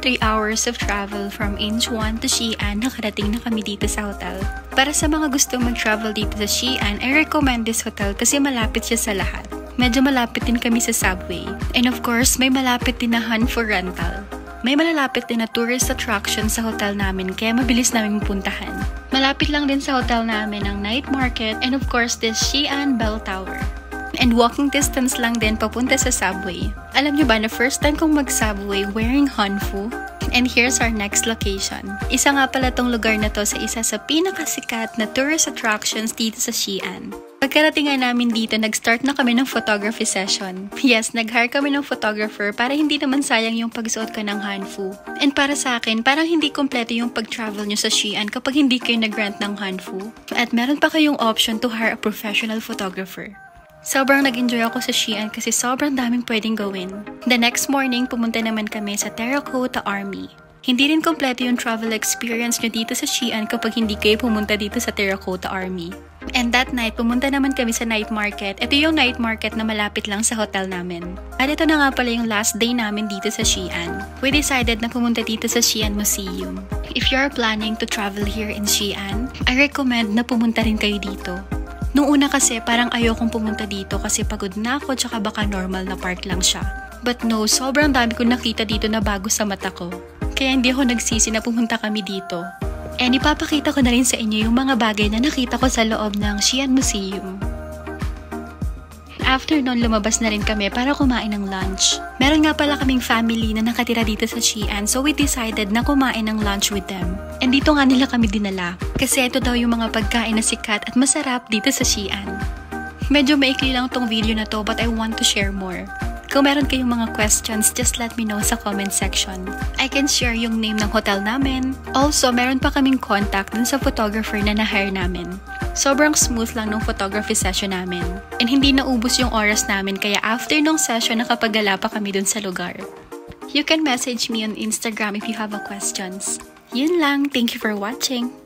3 hours of travel from Incheon to Xi'an, nakarating na kami dito sa hotel. Para sa mga gustong mag-travel dito sa Xi'an, I recommend this hotel kasi malapit siya sa lahat. Medyo malapit din kami sa subway. And of course, may malapit din na Han for rental. May malalapit din na tourist attraction sa hotel namin kaya mabilis namin puntahan. Malapit lang din sa hotel namin ang night market and of course this Xi'an Bell Tower. And walking distance lang din papunta sa subway. Alam nyo ba na first time kong mag-subway wearing Hanfu? And here's our next location. Isa nga pala tong lugar na to sa isa sa pinakasikat na tourist attractions dito sa Xi'an. Pagkarating nga namin dito, nag-start na kami ng photography session. Yes, nag-hire kami ng photographer para hindi naman sayang yung pagsuot ko ng Hanfu. And para sa akin, parang hindi kompleto yung pag-travel nyo sa Xi'an kapag hindi kayo nag-rent ng Hanfu. At meron pa kayong option to hire a professional photographer. Sobrang nag-enjoy ako sa Xi'an kasi sobrang daming pwedeng gawin. The next morning, pumunta naman kami sa Terracotta Army. Hindi rin kompleto yung travel experience nyo dito sa Xi'an kapag hindi kayo pumunta dito sa Terracotta Army. And that night, pumunta naman kami sa night market. Ito yung night market na malapit lang sa hotel namin. At ito na nga pala yung last day namin dito sa Xi'an. We decided na pumunta dito sa Xi'an Museum. If you're planning to travel here in Xi'an, I recommend na pumunta rin kayo dito. Nung una kasi parang ayokong pumunta dito kasi pagod na ako tsaka baka normal na park lang siya. But no, sobrang dami kong nakita dito na bago sa mata ko. Kaya hindi ako nagsisi na pumunta kami dito. And ipapakita ko na rin sa inyo yung mga bagay na nakita ko sa loob ng Xi'an Museum. After nun, lumabas na rin kami para kumain ng lunch. Meron nga pala kaming family na nakatira dito sa Xi'an so we decided na kumain ng lunch with them. And dito nga nila kami dinala. Kasi ito daw yung mga pagkain na sikat at masarap dito sa Xi'an. Medyo maikli lang tong video na to but I want to share more. Kung meron kayong mga questions, just let me know sa comment section. I can share yung name ng hotel namin. Also, meron pa kaming contact dun sa photographer na na-hire namin. Sobrang smooth lang nung photography session namin. And hindi naubos yung oras namin kaya after nung session nakapagala pa kami dun sa lugar. You can message me on Instagram if you have a questions. Yun lang. Thank you for watching.